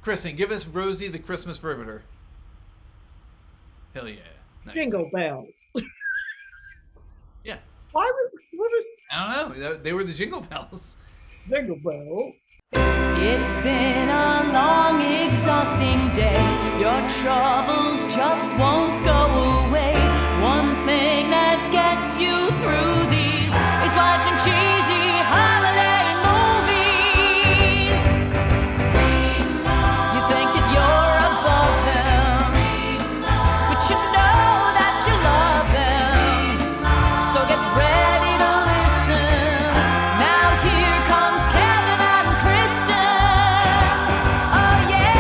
Kristin, give us Rosie the Christmas Riveter. Hell yeah. Nice. Jingle bells. Yeah. What was I don't know. They were the Jingle Bells. Jingle bells? It's been a long, exhausting day. Your troubles just won't go away. One thing that gets you through these is watching cheesy holiday movies. You think that you're above them, but you know that you love them. So get ready to listen. Now here comes Kevin and Kristin. Oh yeah.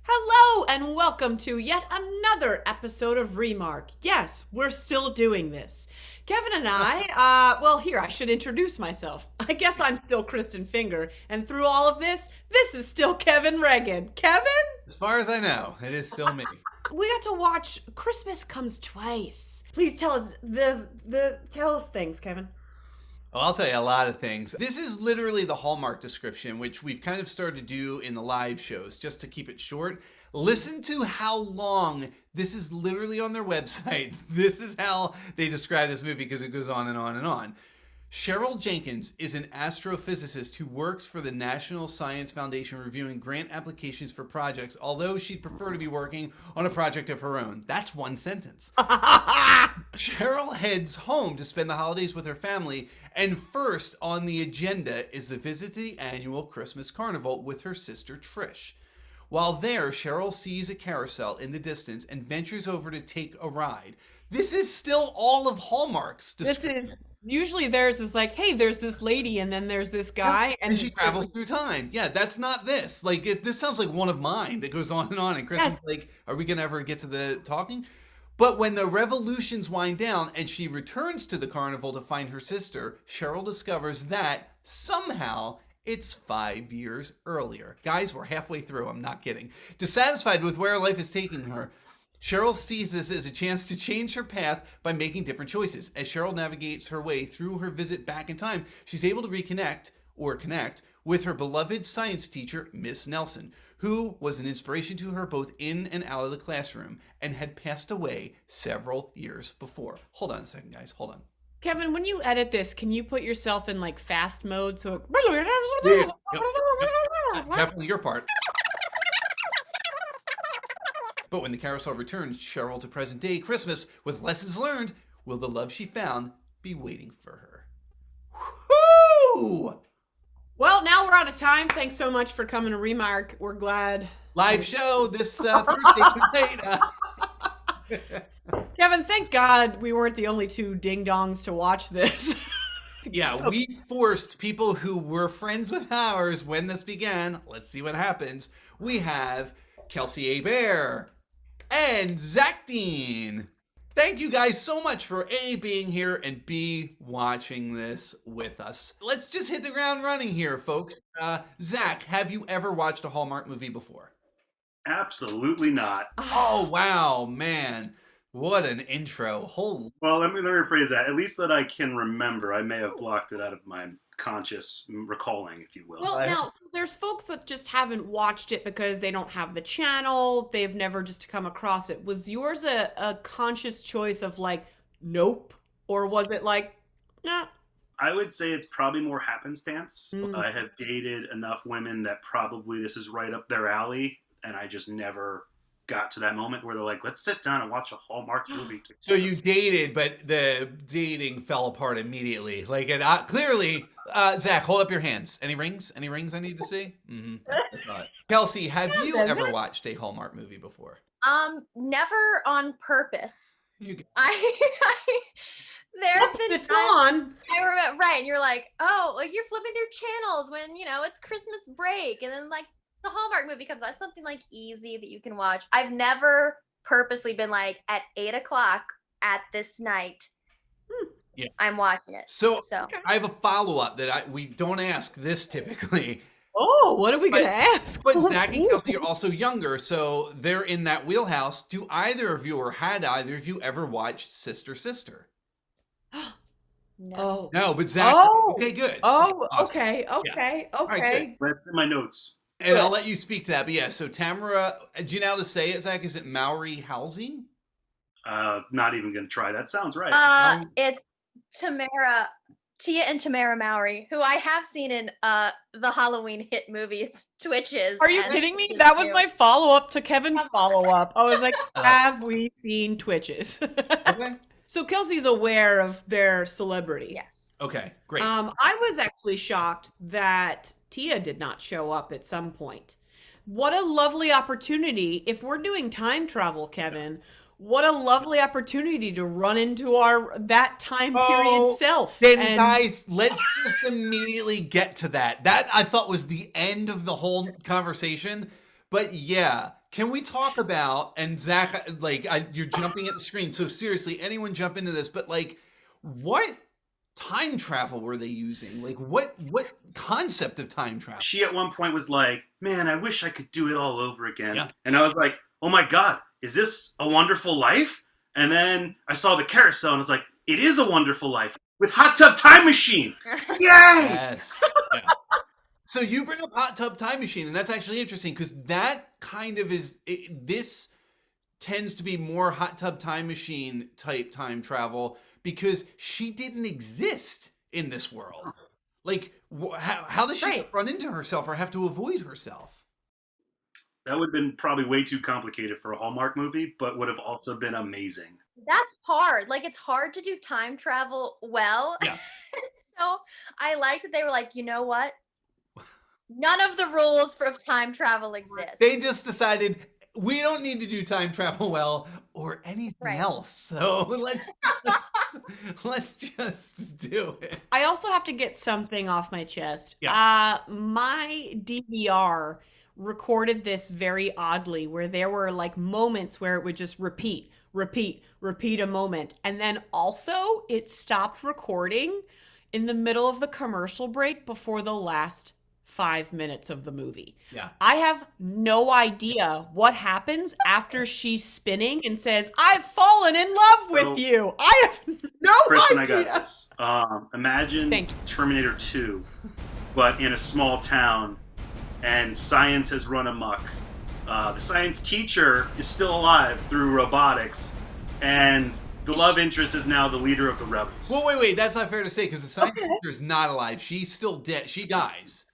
Hello and welcome to yet another episode of Remark. Yes, we're still doing this. Kevin and I, I should introduce myself. I guess I'm still Kristin Finger, and through all of this is still Kevin Regan. Kevin? As far as I know, it is still me. We got to watch Christmas Comes Twice. Please tell us things, Kevin. Well, I'll tell you a lot of things. This is literally the Hallmark description, which we've kind of started to do in the live shows, just to keep it short. Listen to how long this is literally on their website. This is how they describe this movie because it goes on and on and on. Cheryl Jenkins is an astrophysicist who works for the National Science Foundation reviewing grant applications for projects, although she'd prefer to be working on a project of her own. That's one sentence. Cheryl heads home to spend the holidays with her family, and first on the agenda is the visit to the annual Christmas carnival with her sister Trish. While there, Cheryl sees a carousel in the distance and ventures over to take a ride. This is still all of Hallmark's description. Usually theirs is like, hey, there's this lady and then there's this guy. And she travels through time. Yeah, that's not this. Like, this sounds like one of mine that goes on. And Kristin's like, are we going to ever get to the talking? But when the revolutions wind down and she returns to the carnival to find her sister, Cheryl discovers that somehow it's 5 years earlier. Guys, we're halfway through. I'm not kidding. Dissatisfied with where life is taking her, Cheryl sees this as a chance to change her path by making different choices. As Cheryl navigates her way through her visit back in time, she's able to connect with her beloved science teacher, Miss Nelson, who was an inspiration to her both in and out of the classroom and had passed away several years before. Hold on a second, guys. Hold on. Kevin, when you edit this, can you put yourself in like fast mode so Definitely your part. But when the carousel returns Cheryl to present day Christmas with lessons learned, will the love she found be waiting for her? Woo! Well, now we're out of time. Thanks so much for coming to Remark. We're glad. Live show this Thursday night. Kevin, thank God we weren't the only two ding-dongs to watch this. Yeah, we forced people who were friends with ours when this began. Let's see what happens. We have Kelsey Hébert and Zach Dean. Thank you guys so much for A, being here, and B, watching this with us. Let's just hit the ground running here, folks. Zach, have you ever watched a Hallmark movie before? Absolutely not. Oh, wow, man. What an intro. Holy. Well, let me rephrase that. At least that I can remember. I may have blocked it out of my conscious recalling, if you will. Well, now, so there's folks that just haven't watched it because they don't have the channel. They've never just come across it. Was yours a conscious choice of like, nope? Or was it like, nah? I would say it's probably more happenstance. I have dated enough women that probably this is right up their alley, and I just never got to that moment where they're like, let's sit down and watch a Hallmark movie together. So you dated, but the dating fell apart immediately. Like, and clearly, Zach, hold up your hands. Any rings? Any rings I need to see? Mm-hmm. Kelsey, have you ever watched a Hallmark movie before? Never on purpose. You... It's on. I remember, right, and you're like, oh, like you're flipping through channels when, you know, it's Christmas break, and then like the Hallmark movie comes out, something like easy that you can watch. I've never purposely been like, at 8:00 at this night, yeah, I'm watching it. So I have a follow-up that we don't ask this typically. Oh, what are we going to ask? But Zach and Kelsey are also younger, so they're in that wheelhouse. Had either of you ever watched Sister Sister? Oh. No, but Zach. Oh. Okay, good. Oh, Awesome. okay, okay, okay. That's in my notes. And I'll let you speak to that. But yeah, so Tamara, do you know how to say it, Zach? Is it Maori Halsey? Not even gonna try. That sounds right. It's Tia and Tamara Mowry, who I have seen in the Halloween hit movies, Twitches. Are you kidding me? That was my follow-up to Kevin's follow-up. I was like, have we seen Twitches? Okay. So Kelsey's aware of their celebrity. Yes. Okay, great. I was actually shocked that Tia did not show up at some point. What a lovely opportunity. If we're doing time travel, Kevin, what a lovely opportunity to run into that time period self. Then guys, let's just immediately get to that. That I thought was the end of the whole conversation. But yeah, can we talk about, and Zach, you're jumping at the screen. So seriously, anyone jump into this, but what time travel were they using? What concept of time travel? She at one point was like, man, I wish I could do it all over again. Yeah. And I was like, oh my God, is this A Wonderful Life? And then I saw the carousel and I was like, it is A Wonderful Life with Hot Tub Time Machine. Yay! Yes. Yeah. So you bring up Hot Tub Time Machine, and that's actually interesting because that kind of this tends to be more Hot Tub Time Machine type time travel because she didn't exist in this world. How does she run into herself or have to avoid herself? That would have been probably way too complicated for a Hallmark movie, but would have also been amazing. That's hard. It's hard to do time travel well. Yeah. So I liked that they were like, you know what? None of the rules for time travel exist. They just decided we don't need to do time travel well or anything else. So let's just do it. I also have to get something off my chest. Yeah. My DVR recorded this very oddly where there were moments where it would just repeat a moment. And then also it stopped recording in the middle of the commercial break before the last 5 minutes of the movie. Yeah. I have no idea what happens after she's spinning and says, I've fallen in love with you. I have no Kristin, idea. I got this. Imagine Terminator 2, but in a small town, and science has run amok. The science teacher is still alive through robotics, and the love interest is now the leader of the rebels. Well, wait. That's not fair to say because the science teacher is not alive. She's still dead. She dies.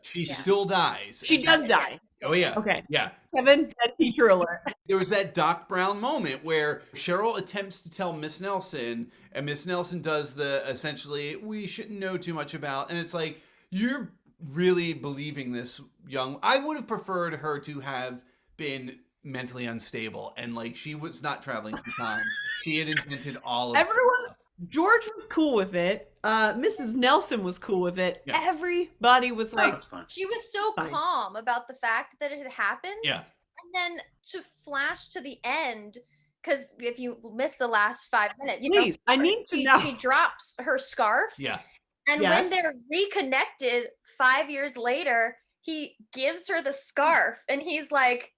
She still dies. She does die. Oh, yeah. Okay. Yeah. Kevin, teacher alert. There was that Doc Brown moment where Cheryl attempts to tell Miss Nelson, and Miss Nelson does essentially, we shouldn't know too much about, and it's like, you're really believing this young. I would have preferred her to have been mentally unstable, and she was not traveling through time. She had invented all of everyone. George was cool with it. Mrs. Nelson was cool with it. Yeah. Everybody was that's fine. She was so calm about the fact that it had happened. Yeah. And then to flash to the end, because if you miss the last 5 minutes, please, I need to know. She drops her scarf. Yeah. And when they're reconnected 5 years later, he gives her the scarf, and he's like,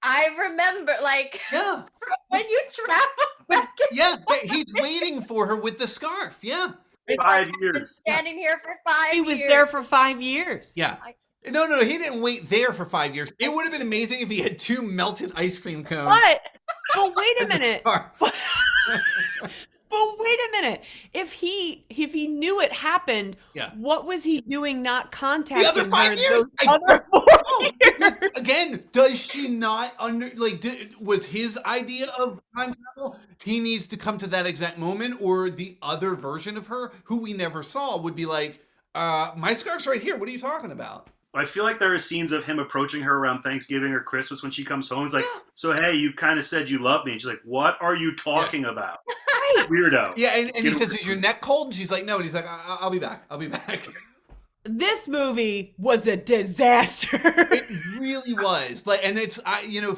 I remember, when you travel back. Yeah, he's waiting for her with the scarf. Yeah. 5 years. Standing here for 5 years. He was there for 5 years. Yeah. No, he didn't wait there for 5 years. It would have been amazing if he had 2 melted ice cream cones. What? But wait a minute. But wait a minute. If he knew it happened, what was he doing not contacting her those other 4 years? Again, does she not was his idea of time travel, he needs to come to that exact moment, or the other version of her, who we never saw, would be like, my scarf's right here. What are you talking about? I feel like there are scenes of him approaching her around Thanksgiving or Christmas when she comes home. He's like, so, hey, you kind of said you love me. And she's like, what are you talking about? Weirdo. Yeah, and he says, is your neck cold? And she's like, no. And he's like, I'll be back. This movie was a disaster. It really was. And it's,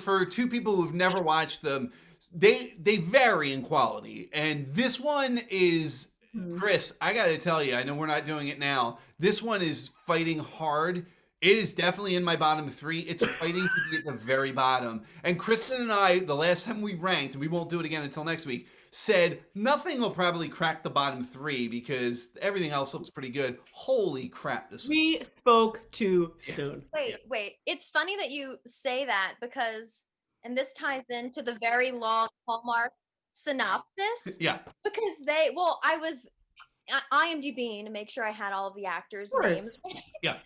for 2 people who've never watched them, they vary in quality. And this one is, Chris, I got to tell you, I know we're not doing it now. This one is fighting hard It is definitely in my bottom 3. It's fighting to be at the very bottom. And Kristen and I, the last time we ranked, and we won't do it again until next week, said nothing will probably crack the bottom 3 because everything else looks pretty good. Holy crap, this We spoke too soon. Wait. It's funny that you say that because, and this ties into the very long Hallmark synopsis. Yeah. Because I was IMDbing to make sure I had all of the actors' Of names. course. Yeah.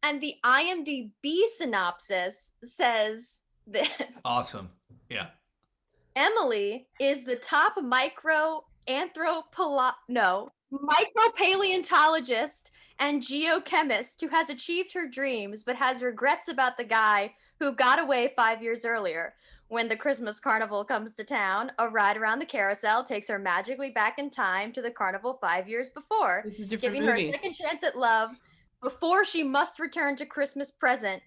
And the IMDb synopsis says this. Awesome. Yeah. Emily is the top micropaleontologist and geochemist who has achieved her dreams but has regrets about the guy who got away 5 years earlier. When the Christmas carnival comes to town, a ride around the carousel takes her magically back in time to the carnival 5 years before, It's a different giving movie. her a second chance at love before she must return to Christmas present,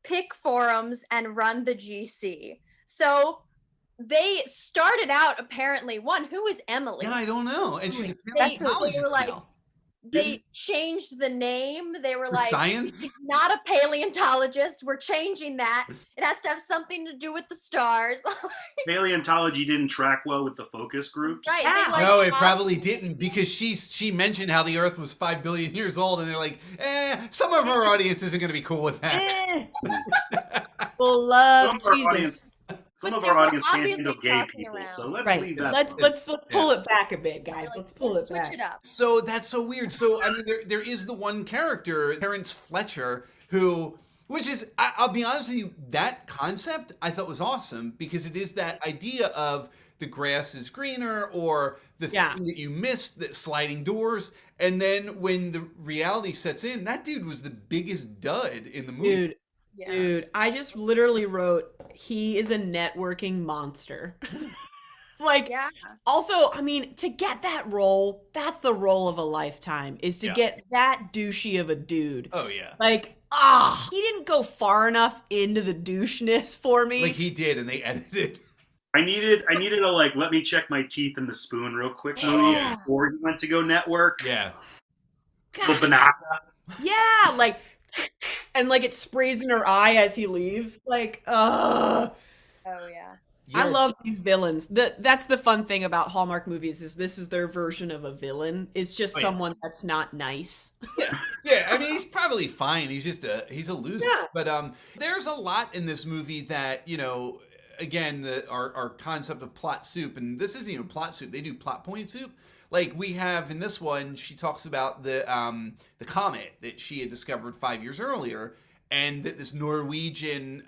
pick forums, and run the GC. So they started out apparently, who is Emily? Yeah, I don't know. And she's a They paleontologist were like, now. they changed the name. They were For like, science? she's not a paleontologist. We're changing that. It has to have something to do with the stars. Paleontology didn't track well with the focus groups. Right. Yeah. They, like, No, it have- probably didn't because she mentioned how the Earth was 5 billion years old, and they're like, some of our audience isn't going to be cool with that. We'll love Some of our Jesus. Some But of they our were audience can't obviously handle gay talking people, around. so let's Right. leave that. Let's alone. pull it back a bit, guys. Like, Let's pull it switch back. it up. So that's so weird. So I mean, there is the one character, Terrence Fletcher, which is, I'll be honest with you, that concept I thought was awesome because it is that idea of the grass is greener or the thing that you missed, that sliding doors. And then when the reality sets in, that dude was the biggest dud in the movie. Dude, I just literally wrote, he is a networking monster. Yeah. Also, I mean, to get that role, that's the role of a lifetime, is to get that douchey of a dude. Oh, yeah. Like, he didn't go far enough into the doucheness for me. Like he did, and they edited. I needed a let me check my teeth in the spoon real quick movie before he went to go network. Yeah. The banana. Yeah, like, and like it sprays in her eye as he leaves. Like, Oh, yeah. I love these villains. That's the fun thing about Hallmark movies is this is their version of a villain. It's just someone that's not nice. Yeah, I mean, he's probably fine. He's just he's a loser. Yeah. But there's a lot in this movie that, again, our concept of plot soup, and this isn't even plot soup. They do plot point soup. Like we have in this one, she talks about the comet that she had discovered 5 years earlier, and that this Norwegian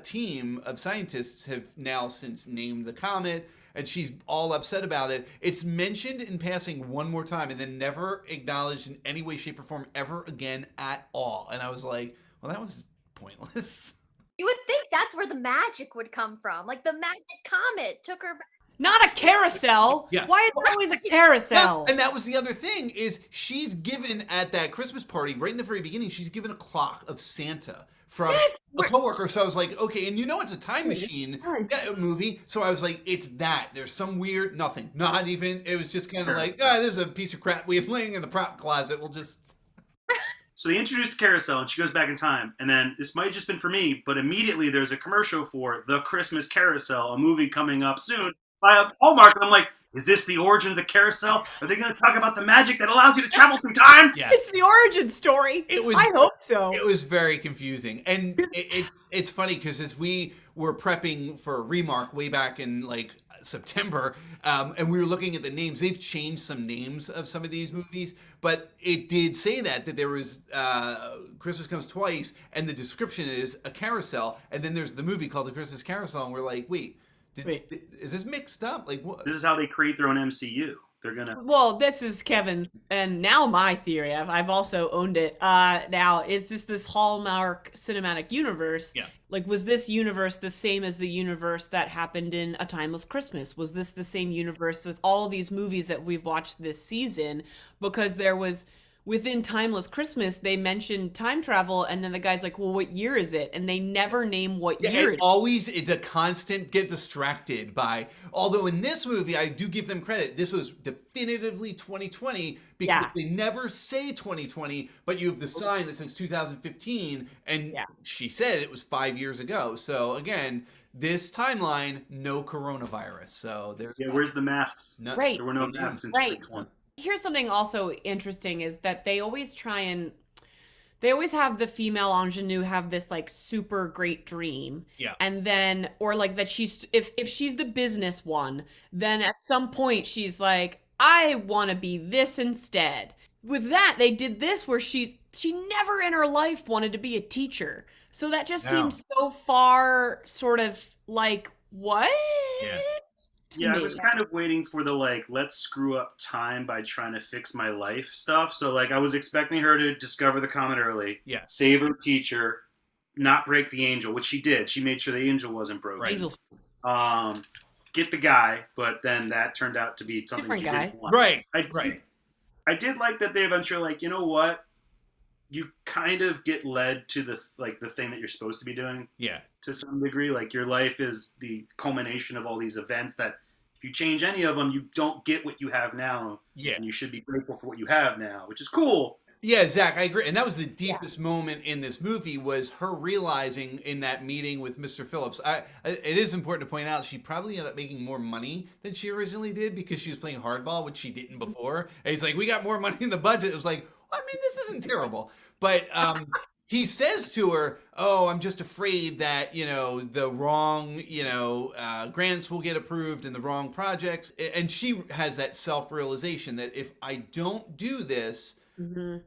team of scientists have now since named the comet, and she's all upset about it. It's mentioned in passing one more time, and then never acknowledged in any way, shape, or form ever again at all. And I was like, well, that was pointless. You would think that's where the magic would come from. Like the magic comet took her back. Not a carousel. Yeah. Why is it always a carousel? And that was the other thing is she's given at that Christmas party right in the very beginning. She's given a clock of Santa from a coworker. So I was like, okay, and it's a time machine movie. So I was like, it's that. There's some weird nothing. Not even. It was just kind of like, there's a piece of crap we have laying in the prop closet. We'll just. So they introduce the carousel, and she goes back in time. And then this might have just been for me, but immediately there's a commercial for The Christmas Carousel, a movie coming up soon by Hallmark. And I'm like, is this the origin of the carousel? Are they going to talk about the magic that allows you to travel through time? Yes. It's the origin story. I hope so. It was very confusing. And it's funny because as we were prepping for Remark way back in like September, and we were looking at the names, they've changed some names of some of these movies, but it did say that there was Christmas Comes Twice, and the description is a carousel, and then there's the movie called The Christmas Carousel, and we're like, wait, is this mixed up? Like what? This is how they create their own MCU. They're going to... Well, this is Kevin's, and now my theory, I've also owned it. Now, is this Hallmark cinematic universe? Yeah. Like, was this universe the same as the universe that happened in A Timeless Christmas? Was this the same universe with all these movies that we've watched this season? Because there was within Timeless Christmas, they mention time travel, and then the guy's like, well, what year is it? And they never name what year it is. It's a constant get distracted by, although in this movie, I do give them credit, this was definitively 2020 because they never say 2020, but you have the sign that says 2015, and she said it was 5 years ago. So again, this timeline, no coronavirus. So there's where's the masks? No, right. There were no masks in Right. 2020. Here's something also interesting is that they always have the female ingenue have this like super great dream. Yeah. And then, or like that if she's the business one, then at some point she's like, I want to be this instead. With that, they did this where she never in her life wanted to be a teacher. So that just seems so far sort of like, what? Yeah. Yeah, I was kind of waiting for the like, let's screw up time by trying to fix my life stuff. So like, I was expecting her to discover the comet early, save her teacher, not break the angel, which she did. She made sure the angel wasn't broken. Right. Get the guy, but then that turned out to be something Different she guy. didn't want. Right. I did like that they eventually like, you know what? You kind of get led to the thing that you're supposed to be doing. Yeah. To some degree, like your life is the culmination of all these events that if you change any of them, you don't get what you have now. Yeah. And you should be grateful for what you have now, which is cool. Yeah, Zach, I agree. And that was the deepest moment in this movie was her realizing in that meeting with Mr. Phillips. It is important to point out she probably ended up making more money than she originally did because she was playing hardball, which she didn't before. And he's like, we got more money in the budget. It was like, I mean, this isn't terrible. But he says to her, oh, I'm just afraid that, the wrong, grants will get approved and the wrong projects. And she has that self-realization that if I don't do this,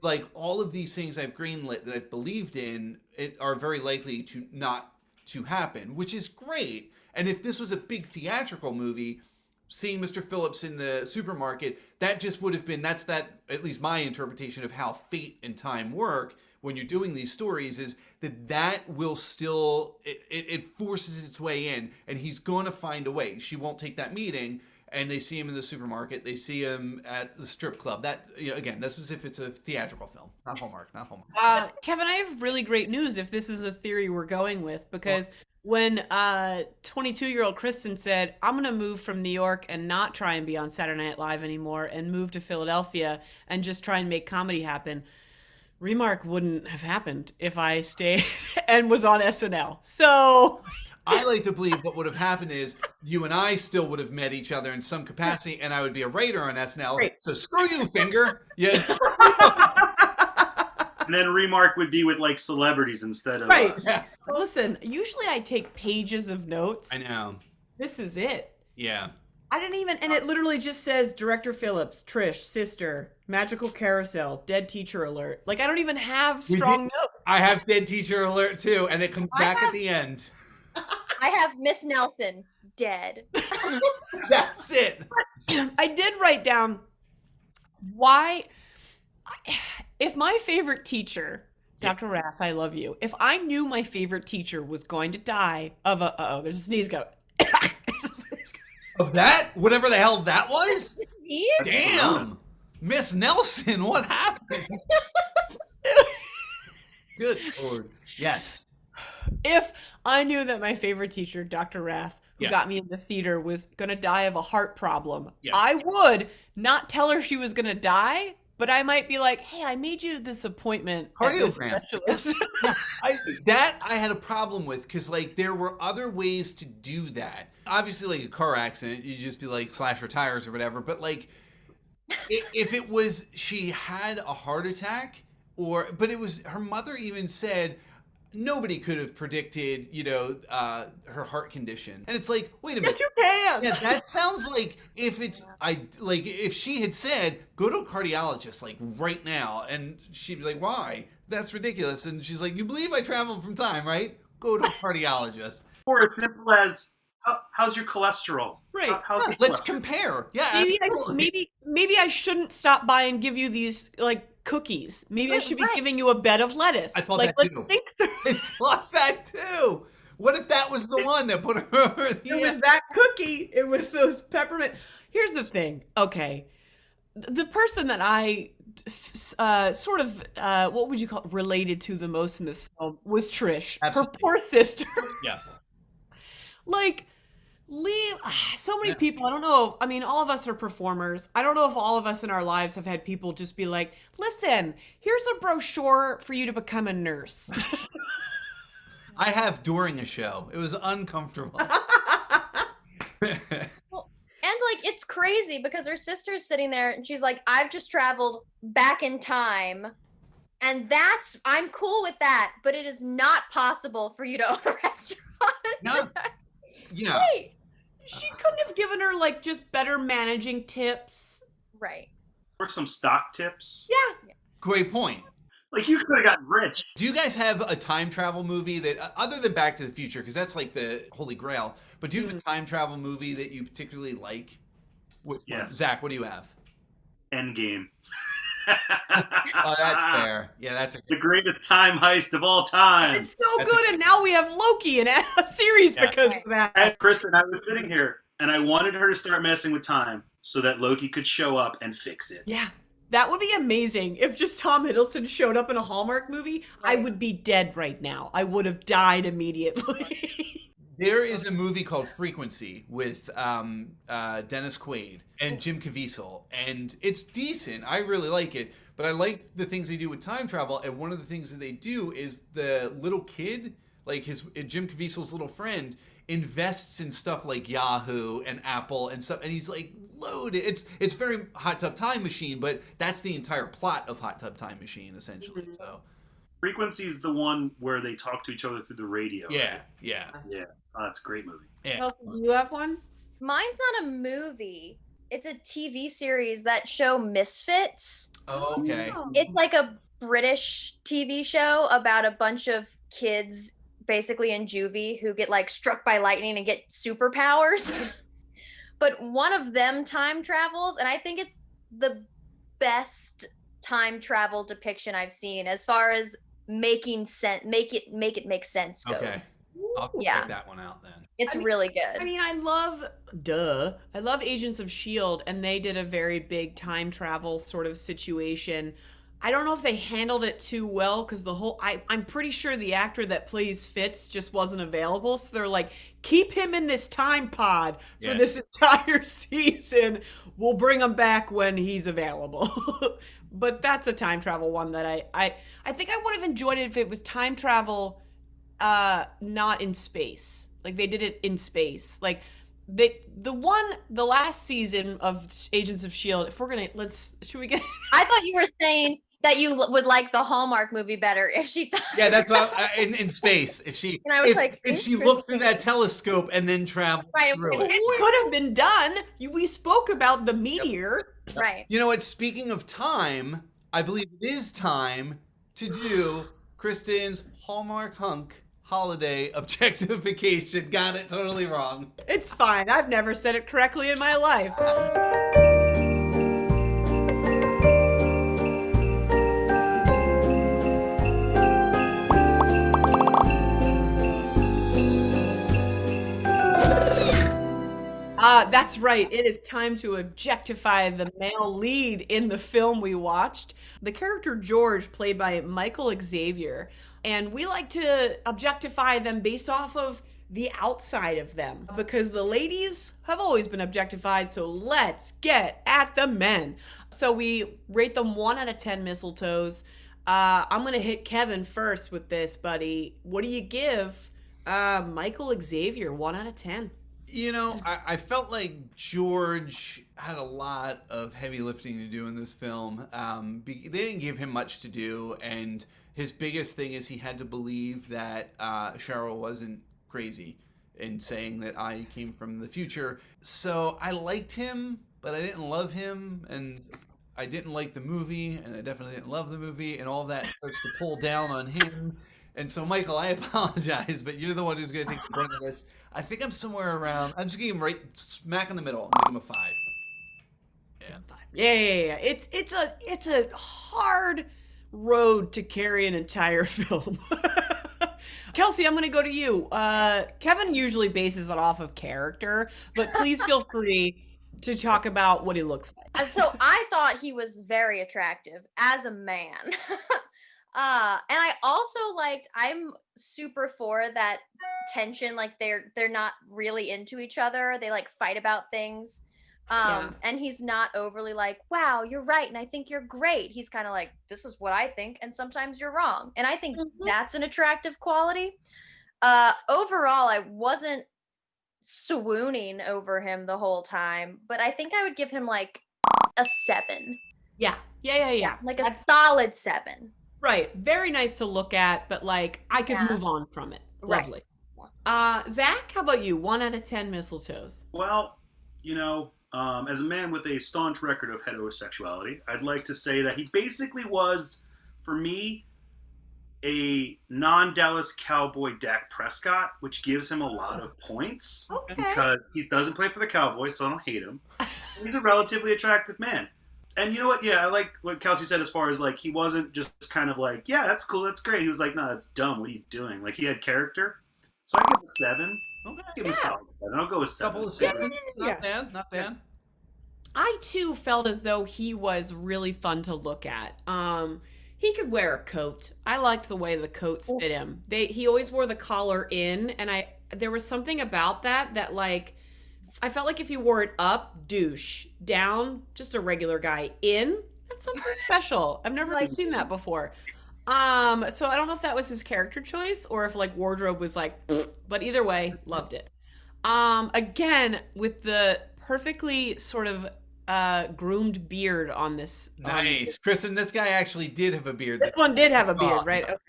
like all of these things I've greenlit that I've believed in are very likely to not to happen, which is great. And if this was a big theatrical movie, seeing Mr. Phillips in the supermarket, that just would have been, at least my interpretation of how fate and time work when you're doing these stories is that will still, it forces its way in and he's going to find a way. She won't take that meeting and they see him in the supermarket. They see him at the strip club. That, again, this is if it's a theatrical film, not Hallmark. Kevin, I have really great news if this is a theory we're going with, because when 22-year-old Kristin said, I'm going to move from New York and not try and be on Saturday Night Live anymore and move to Philadelphia and just try and make comedy happen, Remark wouldn't have happened if I stayed and was on SNL. So I like to believe what would have happened is you and I still would have met each other in some capacity and I would be a writer on SNL. Right. So screw you, Finger. Yeah. And then Remark would be with like celebrities instead of us. Yeah. Listen, usually I take pages of notes. I know. This is it. Yeah. I didn't even, and it literally just says Director Phillips, Trish, sister, magical carousel, dead teacher alert. Like I don't even have strong notes. I have dead teacher alert too, and it comes back at the end. I have Miss Nelson dead. That's it. I did write down why. If my favorite teacher, Dr. Raff, I love you. If I knew my favorite teacher was going to die of there's a sneeze go. Of that? Whatever the hell that was? Me? Damn. Miss Nelson, what happened? Good Lord. Yes. If I knew that my favorite teacher, Dr. Raff, who got me into theater, was going to die of a heart problem, I would not tell her she was going to die, but I might be like, hey, I made you this appointment at this specialist. I had a problem with because like there were other ways to do that. Obviously, like a car accident, you just be like slash her tires or whatever. But like if it was she had a heart attack but it was her mother even said nobody could have predicted, her heart condition. And it's like, wait a minute. Yes, you can. Yeah, that sounds like if she had said, go to a cardiologist like right now, and she'd be like, why? That's ridiculous. And she's like, you believe I traveled from time, right? Go to a cardiologist. Or as simple as, how's your cholesterol? Right. Let's compare. Yeah. Maybe I shouldn't stop by and give you these like cookies. Maybe I should be giving you a bed of lettuce. I thought like, that too. let's think through. I thought that too. What if that was the one that put her over the It was that cookie. It was those peppermint. Here's the thing. Okay. The person that I sort of what would you call it, related to the most in this film was Trish, Absolutely. her poor sister. Yeah. Like, so many people, I don't know, I mean, all of us are performers. I don't know if all of us in our lives have had people just be like, listen, here's a brochure for you to become a nurse. I have during a show. It was uncomfortable. And like it's crazy because her sister's sitting there and she's like, I've just traveled back in time. And I'm cool with that, but it is not possible for you to own a restaurant. No. Yeah. Right. She couldn't have given her like just better managing tips. Right. Or some stock tips. Yeah. Great point. Like you could have gotten rich. Do you guys have a time travel movie that, other than Back to the Future, because that's like the holy grail, but do you have a time travel movie that you particularly like? Yes. Zach, what do you have? Endgame. Oh, that's fair. Yeah, that's a The greatest time heist of all time. It's so good, and now we have Loki in a series because of that. And Kristin, I was sitting here and I wanted her to start messing with time so that Loki could show up and fix it. Yeah. That would be amazing. If just Tom Hiddleston showed up in a Hallmark movie, I Right. would be dead right now. I would have died immediately. There is a movie called Frequency with Dennis Quaid and Jim Caviezel, and it's decent. I really like it, but I like the things they do with time travel. And one of the things that they do is the little kid, like Jim Caviezel's little friend, invests in stuff like Yahoo and Apple and stuff, and he's like loaded. It's very Hot Tub Time Machine, but that's the entire plot of Hot Tub Time Machine essentially. So Frequency is the one where they talk to each other through the radio. yeah. Oh, that's a great movie. Kelsey, do you have one? Mine's not a movie. It's a TV series that show Misfits. Oh, okay. It's like a British TV show about a bunch of kids basically in juvie who get like struck by lightning and get superpowers. But one of them time travels, and I think it's the best time travel depiction I've seen as far as making sense, make it make sense goes. Okay. I'll Yeah. check that one out then. It's really good. I mean, I love Agents of S.H.I.E.L.D., and they did a very big time travel sort of situation. I don't know if they handled it too well because I'm pretty sure the actor that plays Fitz just wasn't available. So they're like, keep him in this time pod for this entire season. We'll bring him back when he's available. But that's a time travel one that I think I would have enjoyed it if it was time travel not in space. Like they did it in space. Like the last season of Agents of S.H.I.E.L.D., if we're gonna should we get I thought you were saying that you would like the Hallmark movie better if she thought. Yeah, that's what in space. If she And I was like, if she looked through that telescope and then traveled Right. through it. it could have been done. We spoke about the meteor. Right. You know what? Speaking of time, I believe it is time to do Kristin's Hallmark hunk holiday objectification. Got it totally wrong. It's fine. I've never said it correctly in my life. That's right. It is time to objectify the male lead in the film we watched. The character George, played by Michael Xavier. And we like to objectify them based off of the outside of them because the ladies have always been objectified. So let's get at the men. So we rate them 1 out of 10 mistletoes. I'm going to hit Kevin first with this, buddy. What do you give Michael Xavier 1 out of 10? You know, I felt like George had a lot of heavy lifting to do in this film. They didn't give him much to do, and his biggest thing is he had to believe that Cheryl wasn't crazy in saying that I came from the future. So I liked him, but I didn't love him, and I didn't like the movie, and I definitely didn't love the movie, and all that starts to pull down on him. And so, Michael, I apologize, but you're the one who's going to take the brunt of this. I think I'm somewhere around. I'm just going to give him right smack in the middle. I'm going to give him a 5. Yeah. It's a hard road to carry an entire film. Kelsey, I'm going to go to you. Kevin usually bases it off of character, but please feel free to talk about what he looks like. And so I thought he was very attractive as a man. And I also I'm super for that tension, like they're not really into each other. They fight about things. And he's not overly wow, you're right, and I think you're great. He's kind of this is what I think, and sometimes you're wrong. And I think that's an attractive quality. Overall, I wasn't swooning over him the whole time, but I think I would give him a 7. Yeah. A solid 7. Right. Very nice to look at, but I could move on from it. Lovely. Right. Zach, how about you? 1 out of 10 mistletoes. Well, as a man with a staunch record of heterosexuality, I'd like to say that he basically was, for me, a non-Dallas Cowboy Dak Prescott, which gives him a lot of points because he doesn't play for the Cowboys, so I don't hate him. He's a relatively attractive man. And you know what? Yeah, I like what Kelsey said as far as he wasn't just kind of yeah, that's cool, that's great. He was no, that's dumb. What are you doing? He had character. So I give him a 7. Okay. Give him a solid 7. I'll go with 7. Couple of 7s. Not bad. Not bad. I too felt as though he was really fun to look at. He could wear a coat. I liked the way the coats fit him. He always wore the collar in, and there was something about that I felt like if you wore it up, douche, down, just a regular guy, in, that's something special. I've never seen that before. So I don't know if that was his character choice or if wardrobe was but either way, loved it. Again, with the perfectly sort of groomed beard on this. Nice. Kristin, this guy actually did have a beard. This one did have a beard, right? Okay.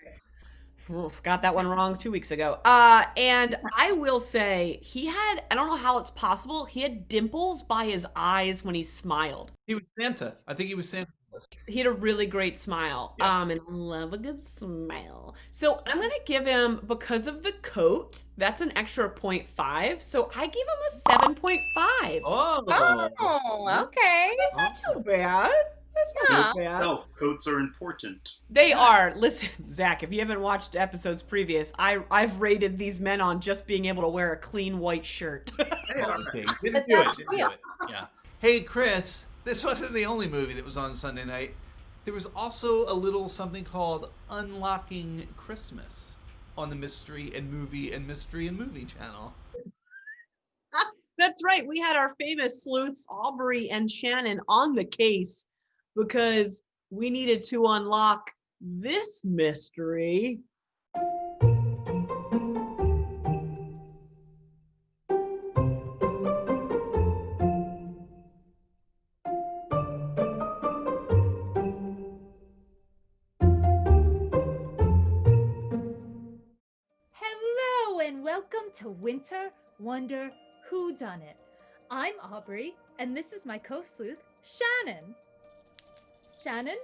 Oof, got that one wrong 2 weeks ago. And I will say he had, I don't know how it's possible, he had dimples by his eyes when he smiled. He was Santa. I think he was Santa. He had a really great smile. Yeah. And I love a good smile. So I'm going to give him, because of the coat, that's an extra 0.5. So I give him a 7.5. Oh, okay. That's not too bad. That's not too bad. Coats are important. They are. Listen, Zach, if you haven't watched episodes previous, I've rated these men on just being able to wear a clean white shirt. Okay. Didn't do it. Yeah. Hey, Chris, this wasn't the only movie that was on Sunday night. There was also a little something called Unlocking Christmas on the Mystery and Movie channel. That's right. We had our famous sleuths, Aubrie and Shannon, on the case because we needed to unlock this mystery. Hello and welcome to Winter Wonder Whodunit. I'm Aubrie, and this is my co-sleuth, Shannon. Shannon,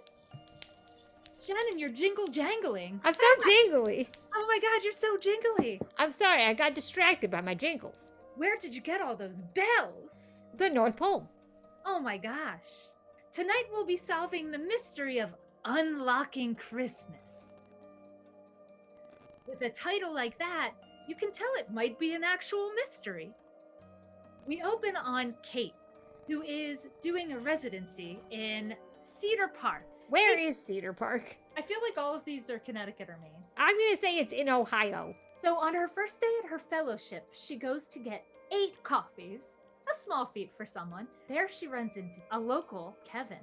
you're jingle jangling. I'm so jingly. Oh my God, you're so jingly. I'm sorry, I got distracted by my jingles. Where did you get all those bells? The North Pole. Oh my gosh. Tonight we'll be solving the mystery of unlocking Christmas. With a title like that, you can tell it might be an actual mystery. We open on Kate, who is doing a residency in Cedar Park. Where is Cedar Park? I feel like all of these are Connecticut or Maine. I'm going to say it's in Ohio. So on her first day at her fellowship, she goes to get 8 coffees. A small feat for someone. There she runs into a local, Kevin.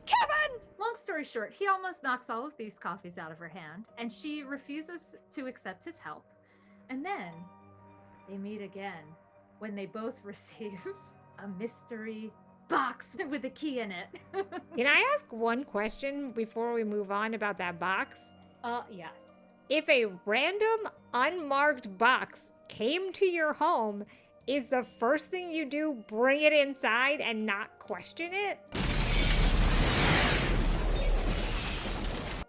Kevin! Long story short, he almost knocks all of these coffees out of her hand, and she refuses to accept his help. And then they meet again when they both receive a mystery box with a key in it. Can I ask one question before we move on about that box? Yes. If a random unmarked box came to your home, is the first thing you do bring it inside and not question it?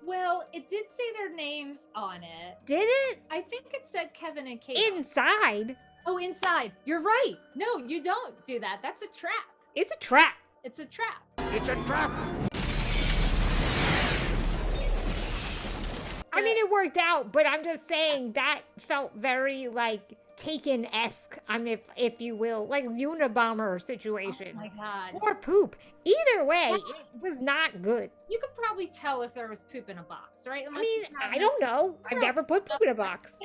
Well, it did say their names on it. Did it? I think it said Kevin and Kate. Inside? Oh, inside. You're right. No, you don't do that. That's a trap. It's a trap. It's a trap. It's a trap! I mean, it worked out, but I'm just saying that felt very, Taken-esque, I mean, if you will, like Unabomber situation. Oh my god. Or poop. Either way, it was not good. You could probably tell if there was poop in a box, right? I Unless mean, you have I don't know. I've never put poop in a box.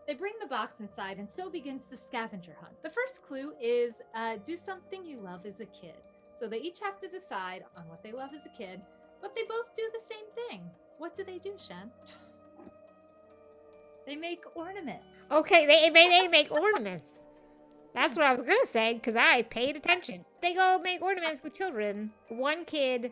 They bring the box inside, and so begins the scavenger hunt. The first clue is do something you love as a kid. So they each have to decide on what they love as a kid, but they both do the same thing. What do they do, Shan? They make ornaments. Okay, they make ornaments. That's what I was gonna say, because I paid attention. They go make ornaments with children. One kid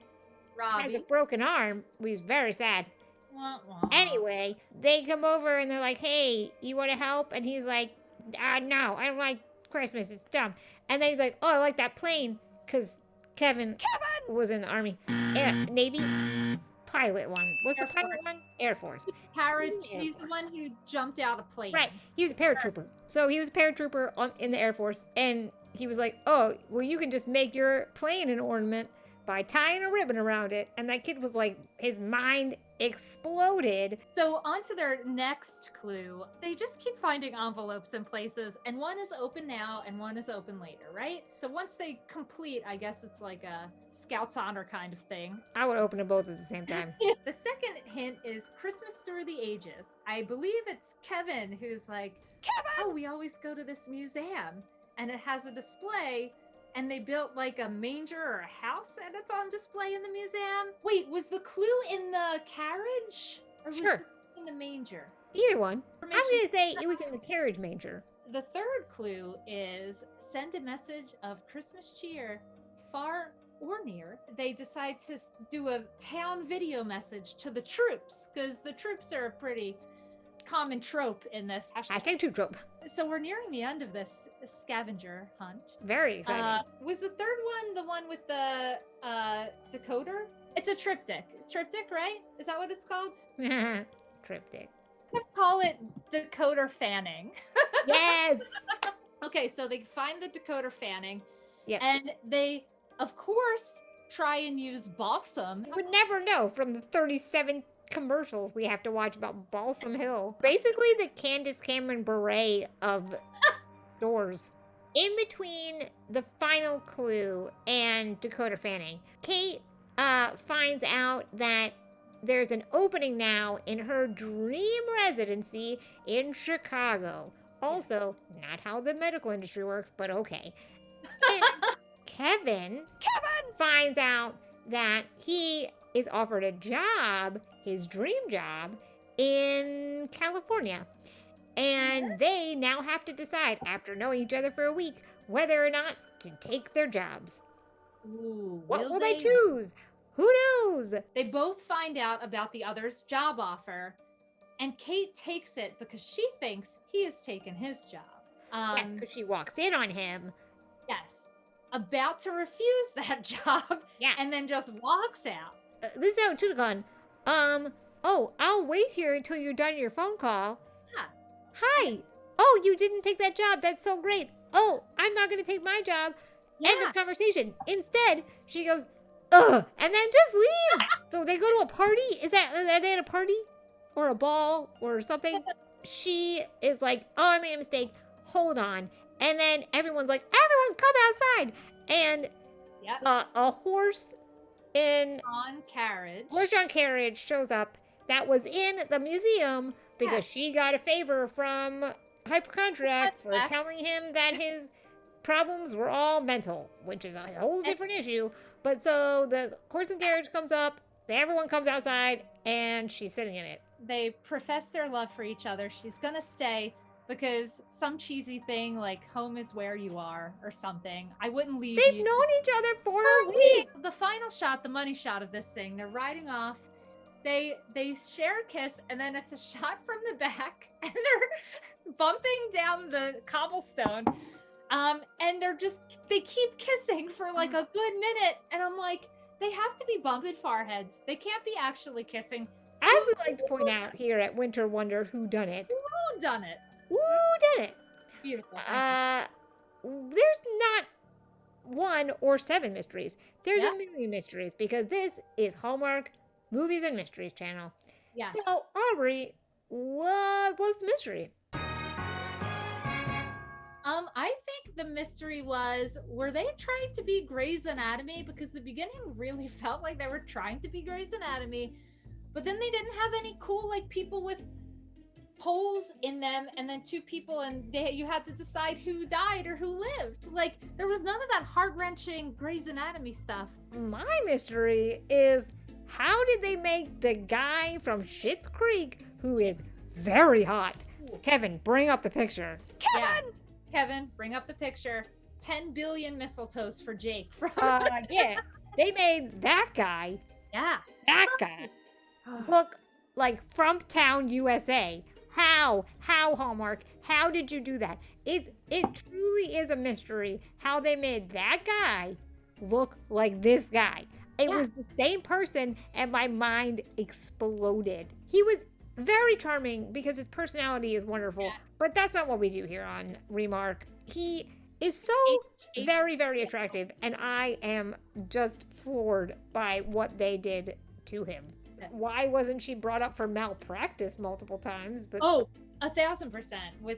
has a Robbie. broken arm, which is very sad. Wah, wah. Anyway, they come over and they're like, hey, you want to help? And he's like, no, I don't like Christmas. It's dumb. And then he's like, oh, I like that plane. Because Kevin was in the Army. Navy pilot one. What's Air the pilot Force. one? Air Force. Carriage. Air He's the Force. one who jumped out a plane. Right. He was a paratrooper. So he was a paratrooper in the Air Force. And he was like, oh, well, you can just make your plane an ornament by tying a ribbon around it. And that kid was like, his mind exploded. So on to their next clue. They just keep finding envelopes in places, and one is open now and one is open later, right? So once they complete, I guess it's like a Scout's honor kind of thing. I would open them both at the same time. The second hint is Christmas Through the Ages. I believe it's Kevin who's like, oh, we always go to this museum and it has a display, and they built like a manger or a house and it's on display in the museum. Wait, was the clue in the carriage? Or was Sure. it in the manger? Either one. I'm Information- going to say it was in the carriage manger. The third clue is send a message of Christmas cheer far or near. They decide to do a town video message to the troops, because the troops are a pretty common trope in this. Hashtag two trope. So we're nearing the end of this scavenger hunt. Very exciting. Was the third one the one with the decoder? It's a triptych. Triptych, right? Is that what it's called? Triptych. Let's call it decoder fanning. Yes. Okay, so they find the decoder fanning. Yeah. And they, of course, try and use balsam. You would never know from the 37 commercials we have to watch about Balsam Hill. Basically the Candace Cameron Bure of doors. In between the final clue and Dakota Fanning, Kate finds out that there's an opening now in her dream residency in Chicago. Also, not how the medical industry works, but okay. And Kevin finds out that he is offered a job, his dream job, in California. And they now have to decide, after knowing each other for a week, whether or not to take their jobs. Ooh, What will they choose? Who knows? They both find out about the other's job offer, and Kate takes it because she thinks he has taken his job. Yes, because she walks in on him. Yes. About to refuse that job. Yeah. And then just walks out. This is how it should have gone. Oh, I'll wait here until you're done your phone call. Yeah. Hi. Oh, you didn't take that job. That's so great. Oh, I'm not going to take my job. End Yeah. of conversation. Instead, she goes, ugh, and then just leaves. So they go to a party? Are they at a party? Or a ball? Or something? She is like, oh, I made a mistake. Hold on. And then everyone's like, everyone come outside. And Yep. a horse in On carriage. horse-drawn carriage shows up that was in the museum because she got a favor from hypochondriac for telling him that his problems were all mental, which is a whole different issue. But so the horse and carriage comes up, everyone comes outside, and she's sitting in it. They profess their love for each other. She's gonna stay because some cheesy thing like home is where you are or something. I wouldn't leave They've you. known each other for a week. The final shot, the money shot of this thing, they're riding off. They share a kiss, and then it's a shot from the back, and they're bumping down the cobblestone. And they keep kissing for like a good minute, and I'm like, they have to be bumping foreheads. They can't be actually kissing. As we like to point out here at Winter Wonder Whodunit. Who done it? Whodunit. Beautiful. There's not 1 or 7 mysteries. There's Yeah. a million mysteries because this is Hallmark Movies and Mysteries channel. Yes. So, Aubrie, what was the mystery? I think the mystery was, were they trying to be Grey's Anatomy? Because the beginning really felt like they were trying to be Grey's Anatomy, but then they didn't have any cool, like, people with holes in them, and then two people, and you had to decide who died or who lived. Like, there was none of that heart-wrenching Grey's Anatomy stuff. My mystery is, how did they make the guy from Schitt's Creek, who is very hot? Kevin, bring up the picture. Kevin, bring up the picture. 10 billion mistletoes for Jake. Yeah, they made that guy. Yeah. That guy look like from town USA. How Hallmark? How did you do that? It truly is a mystery how they made that guy look like this guy. It was the same person, and my mind exploded. He was very charming because his personality is wonderful, but that's not what we do here on Remark. He is so very, very attractive, and I am just floored by what they did to him. Why wasn't she brought up for malpractice multiple times? But 1,000% with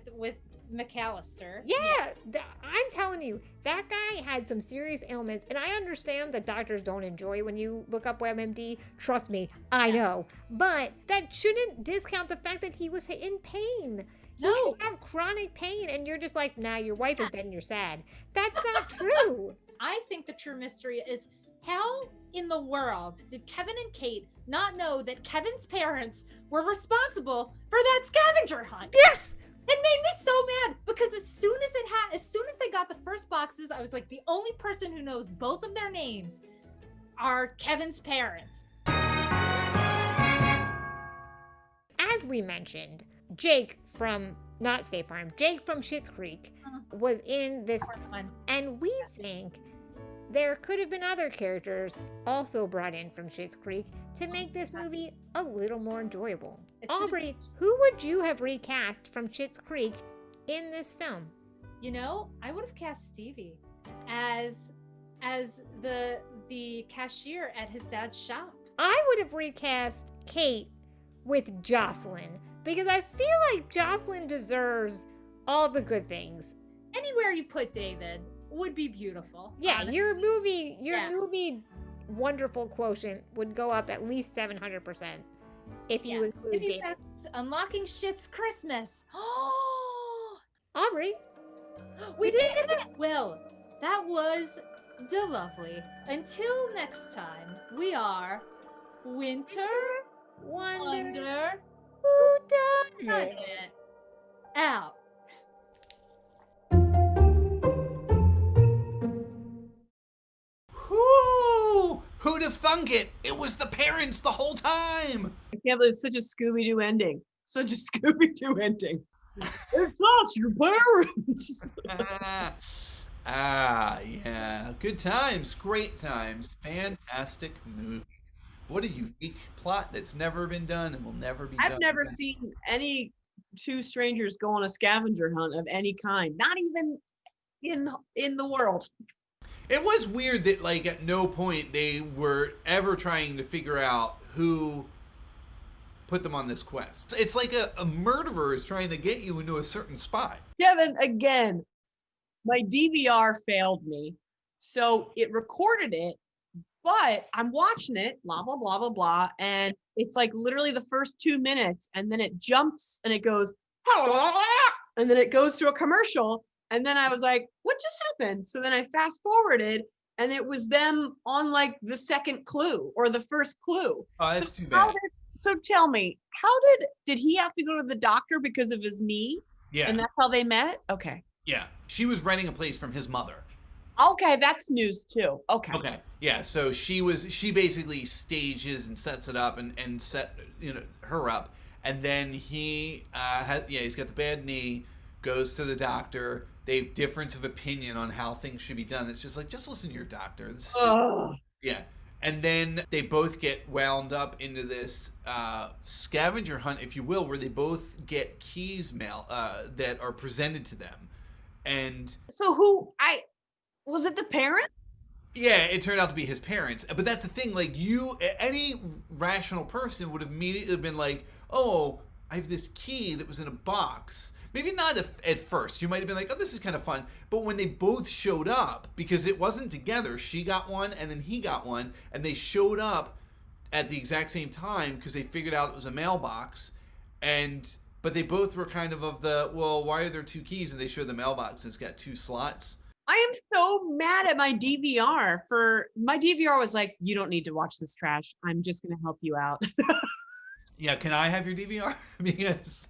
McAllister. Yeah, I'm telling you, that guy had some serious ailments, and I understand that doctors don't enjoy when you look up WebMD. Trust me, I know. But that shouldn't discount the fact that he was in pain. No. He could have chronic pain, and you're just like, nah, your wife is dead and you're sad. That's not true. I think the true mystery is, how in the world did Kevin and Kate not know that Kevin's parents were responsible for that scavenger hunt? Yes! It made me so mad, because as soon as they got the first boxes, I was like, the only person who knows both of their names are Kevin's parents. As we mentioned, Jake from not State Farm, Jake from Schitt's Creek was in this one, and we think there could have been other characters also brought in from Schitt's Creek to make this movie a little more enjoyable. Aubrie, who would you have recast from Schitt's Creek in this film? You know, I would have cast Stevie as the cashier at his dad's shop. I would have recast Kate with Jocelyn, because I feel like Jocelyn deserves all the good things. Anywhere you put David would be beautiful. Yeah, your movie wonderful quotient would go up at least 700% if you include David. Unlocking Schitt's Christmas. Aubrie, we did it! Well, that was lovely. Until next time, we are Winter Wonder Whodunit. Out. Who'd have thunk it? It was the parents the whole time. I can't believe it's such a Scooby-Doo ending. Such a Scooby-Doo ending. It's not your parents. Yeah. Good times. Great times. Fantastic movie. What a unique plot that's never been done and will never be done. I've never seen any two strangers go on a scavenger hunt of any kind. Not even in the world. It was weird that, like, at no point they were ever trying to figure out who put them on this quest. It's like a murderer is trying to get you into a certain spot. Kevin, again, my DVR failed me. So it recorded it, but I'm watching it, blah, blah, blah, blah, blah. And it's like literally the first 2 minutes, and then it jumps and it goes, and then it goes through a commercial. And then I was like, what just happened? So then I fast forwarded, and it was them on like the second clue or the first clue. Oh, that's too bad. So tell me, how did he have to go to the doctor because of his knee? Yeah. And that's how they met? Okay. Yeah. She was renting a place from his mother. Okay, that's news too. Okay. Yeah, so she basically stages and sets it up and set her up. And then he's got the bad knee, goes to the doctor. They have difference of opinion on how things should be done. It's just like, just listen to your doctor. This is stupid. Yeah. And then they both get wound up into this scavenger hunt, if you will, where they both get keys that are presented to them. And so was it the parent? Yeah, it turned out to be his parents. But that's the thing, like, any rational person would have immediately been like, oh, I have this key that was in a box. Maybe not at first. You might have been like, oh, this is kind of fun. But when they both showed up, because it wasn't together, she got one and then he got one, and they showed up at the exact same time because they figured out it was a mailbox. But they both were kind of the, well, why are there 2 keys? And they showed the mailbox and it's got 2 slots. I am so mad at my DVR. My DVR was like, you don't need to watch this trash. I'm just going to help you out. Yeah, can I have your DVR? Because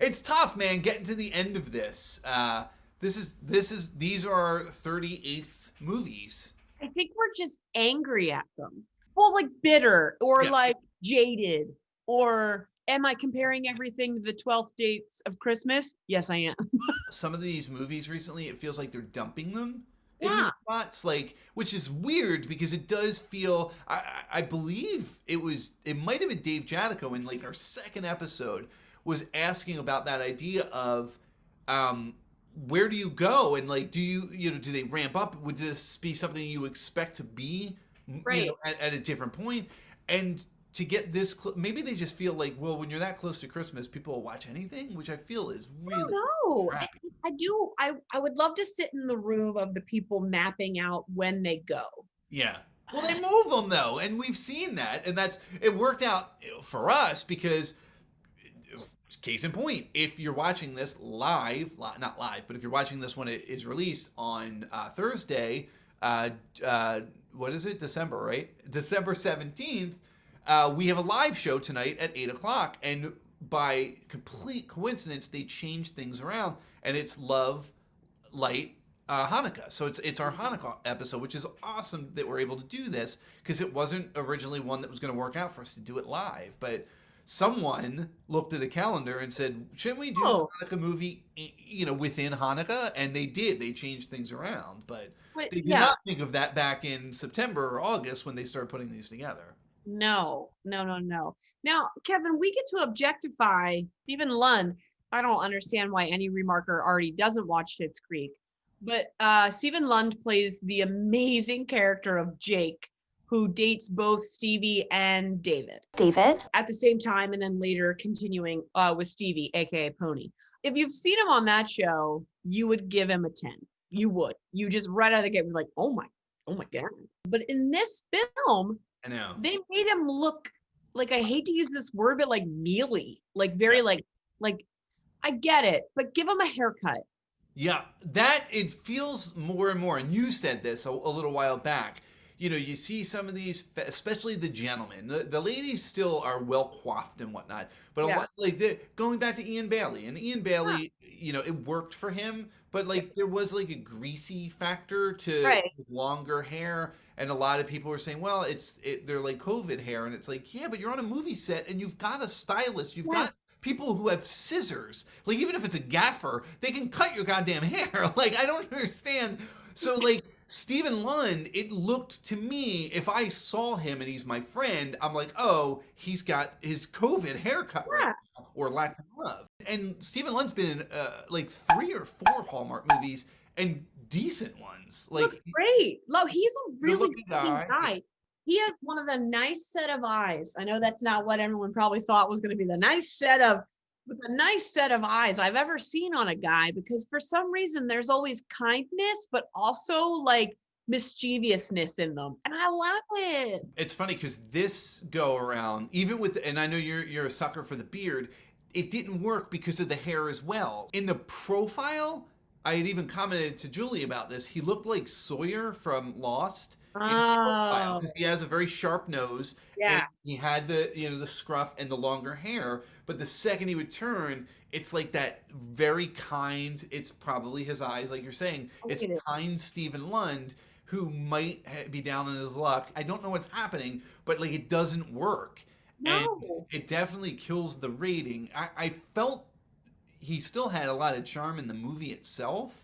it's tough, man, getting to the end of this. These are our 38th movies. I think we're just angry at them. Well, like bitter or like jaded, or am I comparing everything to the 12th dates of Christmas? Yes, I am. Some of these movies recently, it feels like they're dumping them. Yeah. Spots, like, which is weird because it does feel, I believe it might have been Dave Jadico in like our 2nd episode was asking about that idea of where do you go, and like do they ramp up? Would this be something you expect to be right at a different point? And to get this maybe they just feel like, well, when you're that close to Christmas, people will watch anything, which I feel is really crappy. I do. I would love to sit in the room of the people mapping out when they go. Yeah. Well, they move them though, and we've seen that, and it worked out for us because, case in point, if you're watching this not live, but if you're watching this when it is released on Thursday, what is it? December, right? December 17th, we have a live show tonight at 8:00, and by complete coincidence, they changed things around, and it's Love, Light, Hanukkah. So it's our Hanukkah episode, which is awesome that we're able to do this because it wasn't originally one that was going to work out for us to do it live. But someone looked at a calendar and said, shouldn't we do a Hanukkah movie, within Hanukkah? And they did. They changed things around. But they did not think of that back in September or August when they started putting these together. No. Now, Kevin, we get to objectify Stephen Lund. I don't understand why any remarker already doesn't watch Schitt's Creek. But Stephen Lund plays the amazing character of Jake, who dates both Stevie and David at the same time, and then later continuing with Stevie, aka Pony. If you've seen him on that show, you would give him a 10. You would. You just right out of the gate was like, oh my god. But in this film, I know they made him look like, I hate to use this word, but like mealy, like very like I get it, but give him a haircut. Yeah, that it feels more and more, and you said this a little while back. You see some of these, especially the gentlemen. The ladies still are well coiffed and whatnot, but a lot like going back to Ian Bailey, and Ian Bailey, it worked for him, but like there was like a greasy factor to his longer hair, and a lot of people were saying, well, they're like COVID hair, and it's like, yeah, but you're on a movie set and you've got a stylist, you've got people who have scissors. Like, even if it's a gaffer, they can cut your goddamn hair. Like, I don't understand. So, like, Stephen Lund, it looked to me, if I saw him and he's my friend, I'm like, oh, he's got his COVID haircut right now, or lack thereof. And Stephen Lund's been in like 3 or 4 Hallmark movies, and decent ones. Like, looks great. He's a really good guy. He has one of the nice set of eyes. I know that's not what everyone probably thought was going to be the nice set of eyes I've ever seen on a guy, because for some reason there's always kindness, but also like mischievousness in them. And I love it. It's funny because this go around, even with, and I know you're a sucker for the beard, it didn't work because of the hair as well. In the profile, I had even commented to Julie about this. He looked like Sawyer from Lost. Because he has a very sharp nose, and he had the scruff and the longer hair, but the second he would turn, it's like that very kind, it's probably his eyes, like you're saying, it's kind Stephen Lund, who might be down on his luck. I don't know what's happening, but like it doesn't work. And it definitely kills the rating. I felt he still had a lot of charm in the movie itself.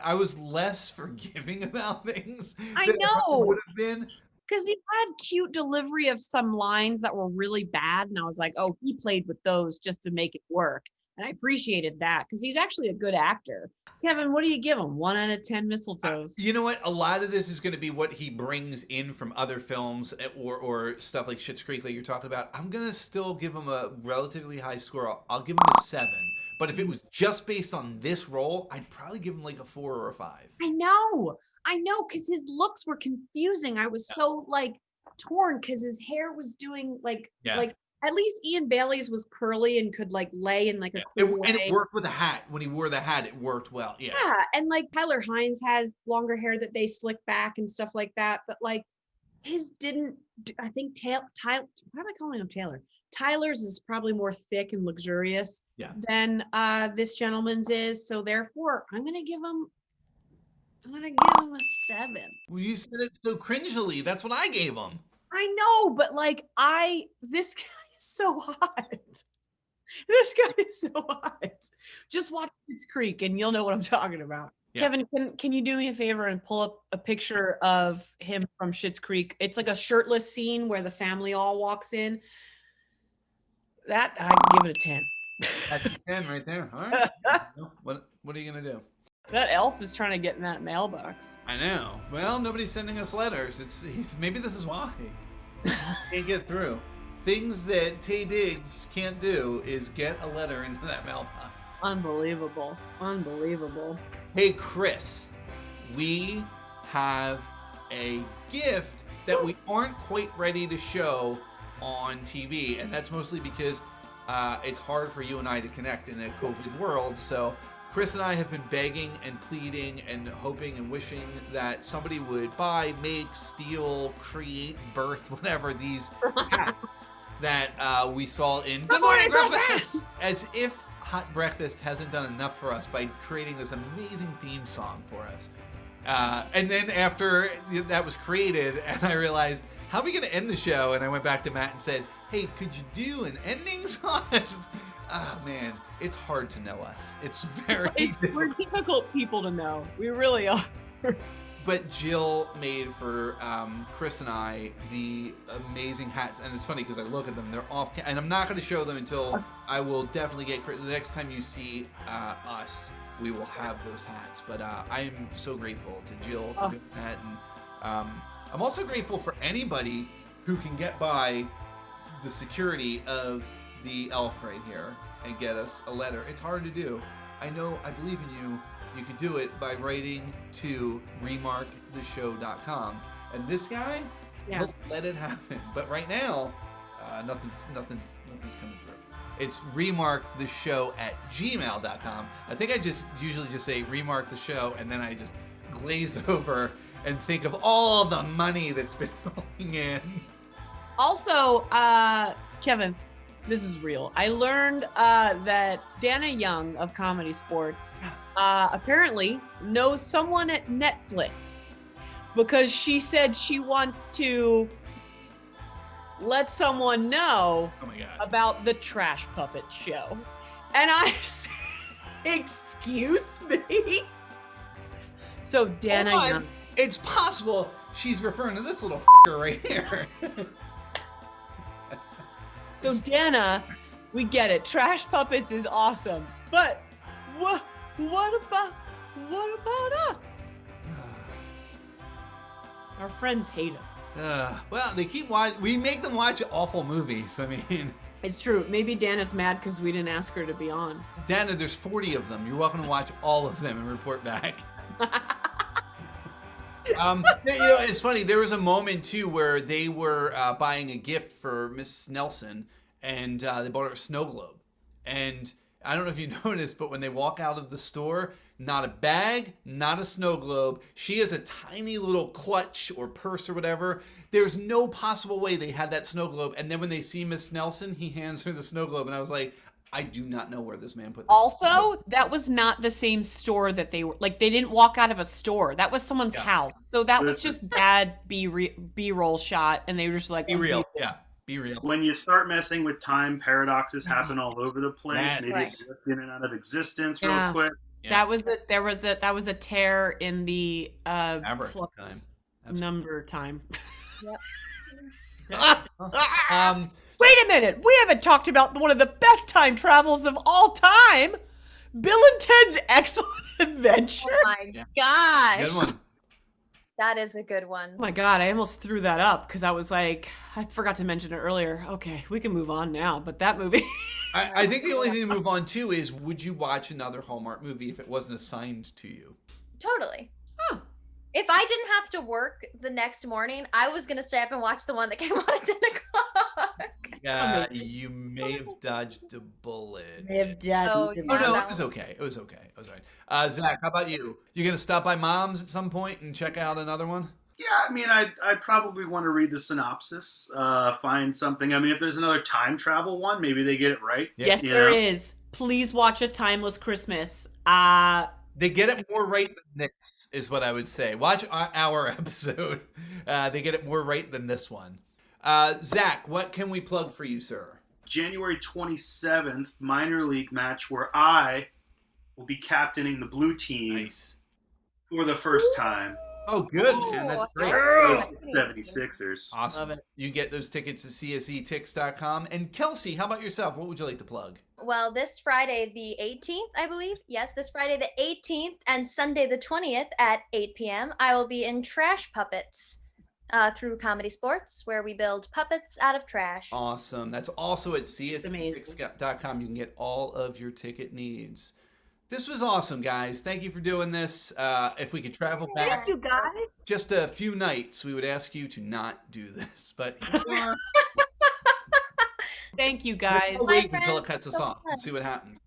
I was less forgiving about things. I know. Would have been. Because he had cute delivery of some lines that were really bad. And I was like, oh, he played with those just to make it work. And I appreciated that because he's actually a good actor. Kevin, what do you give him? 1 out of 10 mistletoes. You know what? A lot of this is going to be what he brings in from other films or stuff like Schitt's Creek, like you're talking about. I'm going to still give him a relatively high score. I'll give him a 7. But if it was just based on this role, I'd probably give him like a 4 or a 5. I know, because his looks were confusing. I was so like torn because his hair was doing like at least Ian Bailey's was curly and could like lay in like a cool way. And it worked with a hat. When he wore the hat, it worked well. Yeah, and like Tyler Hines has longer hair that they slick back and stuff like that. But like his didn't. I think Tyler. Why am I calling him Taylor? Tyler's is probably more thick and luxurious than this gentleman's is. So therefore, I'm gonna give him a 7. Well, you said it so cringily. That's what I gave him. I know, but like this guy is so hot. This guy is so hot. Just watch Schitt's Creek and you'll know what I'm talking about. Yeah. Kevin, can you do me a favor and pull up a picture of him from Schitt's Creek? It's like a shirtless scene where the family all walks in. That I give it a 10. That's a 10 right there. All right. What are you gonna do? That elf is trying to get in that mailbox. I know. Well, nobody's sending us letters. Maybe this is why. Can't get through. Things that Tay Diggs can't do is get a letter into that mailbox. Unbelievable. Hey, Chris, we have a gift that we aren't quite ready to show on TV, and that's mostly because it's hard for you and I to connect in a COVID world. So Chris and I have been begging and pleading and hoping and wishing that somebody would buy, make, steal, create, birth, whatever, these hats that we saw in Good Morning Christmas! As if Hot Breakfast hasn't done enough for us by creating this amazing theme song for us. And then after that was created, and I realized, how are we going to end the show? And I went back to Matt and said, hey, could you do an ending song? Oh, man, it's hard to know us. It's very difficult. We're difficult people to know. We really are. But Jill made for Chris and I the amazing hats. And it's funny because I look at them, they're off. And I'm not going to show them until I will definitely get Chris. The next time you see us, we will have those hats. But I am so grateful to Jill for doing that. And I'm also grateful for anybody who can get by the security of the elf right here and get us a letter. It's hard to do. I know, I believe in you. You could do it by writing to remarktheshow.com. And this guy, he'll let it happen. But right now, nothing's coming through. It's remarktheshow@gmail.com. I think I usually just say remarktheshow, and then I just glaze over and think of all the money that's been rolling in. Also, Kevin, this is real. I learned that Dana Young of Comedy Sports apparently knows someone at Netflix because she said she wants to let someone know about the Trash Puppet show. And I said, excuse me? So Dana Young. It's possible she's referring to this little right here. So Dana, we get it. Trash Puppets is awesome, but what about us? Our friends hate us. Well, they keep watching. We make them watch awful movies. I mean, it's true. Maybe Dana's mad because we didn't ask her to be on. Dana, there's 40 of them. You're welcome to watch all of them and report back. It's funny. There was a moment too where they were buying a gift for Miss Nelson, and they bought her a snow globe. And I don't know if you noticed, but when they walk out of the store, not a bag, not a snow globe. She has a tiny little clutch or purse or whatever. There's no possible way they had that snow globe. And then when they see Miss Nelson, he hands her the snow globe, and I was like, I do not know where this man put this. Also, that was not the same store that they were, like, they didn't walk out of a store. That was someone's house. So that was just bad B-roll shot, and they were just like, be real. Yeah, be real. When you start messing with time, paradoxes happen all over the place. Maybe it's in and out of existence real quick. Yeah. That was a tear in the flux number time. Yep. Wait a minute. We haven't talked about one of the best time travels of all time. Bill and Ted's Excellent Adventure. Oh my gosh. Good one. That is a good one. Oh my God, I almost threw that up because I was like, I forgot to mention it earlier. Okay, we can move on now. But that movie. I think the only thing to move on to is, would you watch another Hallmark movie if it wasn't assigned to you? Totally. Huh. If I didn't have to work the next morning, I was going to stay up and watch the one that came on at 10 o'clock. You may have dodged a bullet. Oh, Oh yeah, no, that it was okay. It was okay. It was all right. Zach, how about you? You gonna stop by Mom's at some point and check out another one? Yeah, I mean, I'd probably want to read the synopsis, find something. I mean, if there's another time travel one, maybe they get it right. Yes, you there know? is. Please watch A Timeless Christmas. They get it more right than this, is what I would say. Watch our episode. They get it more right than this one. Zach, what can we plug for you, sir? January 27th, minor league match where I will be captaining the blue team Nice. for the first time. Oh, good, man. That's great. Those 76ers. Awesome. Love it. You can get those tickets at csetix.com. And Kelsey, how about yourself? What would you like to plug? Well, this Friday, the 18th, I believe. Yes, this Friday, the 18th, and Sunday, the 20th at 8 p.m., I will be in Trash Puppets through Comedy Sports, where we build puppets out of trash. Awesome. That's also at csetix.com. You can get all of your ticket needs. This was awesome, guys. Thank you for doing this. If we could travel back Thank you, guys. just a few nights, we would ask you to not do this. But Thank you, guys. we'll wait until it cuts us off and see what happens.